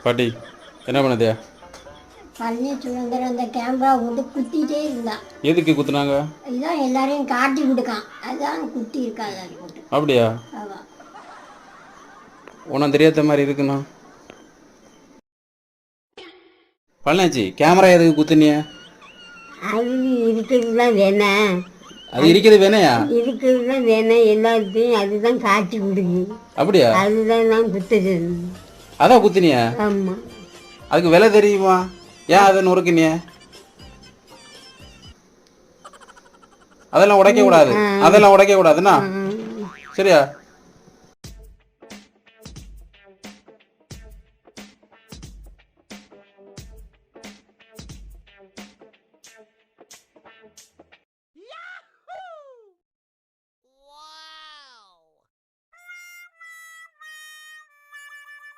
பாட்டி என்ன பண்ணுதியா? பழனி சுதந்திரம் அந்த கேமரா கொண்டு குத்திட்டே இருந்தான். எதுக்கு குத்துனாங்க? இதுதான் எல்லாரையும் காட்டி கொடுக்கான், அதுதான் குத்தி இருக்காது அது போட்டு. அப்படியா? ஆமாம். உனக்கு தெரியாத மாதிரி இருக்குண்ணா. பழனாச்சி கேமரா எதுக்கு குத்துனிய? அது இருக்கிறதுலாம் வேணாம். அது இருக்கிறது வேணையா? இருக்கிறதுலாம் வேணாம், எல்லாத்தையும் அதுதான் காட்டி கொடுக்கு. அப்படியா? அதுதான் நான் குத்துறது. அதான் குத்துனியா? ஆமாம். அதுக்கு விலை தெரியுமா? ஏன் அதை நொறுக்குனிய? அதெல்லாம் உடைக்க கூடாது, அதெல்லாம் உடைக்க கூடாதுண்ணா. சரியா?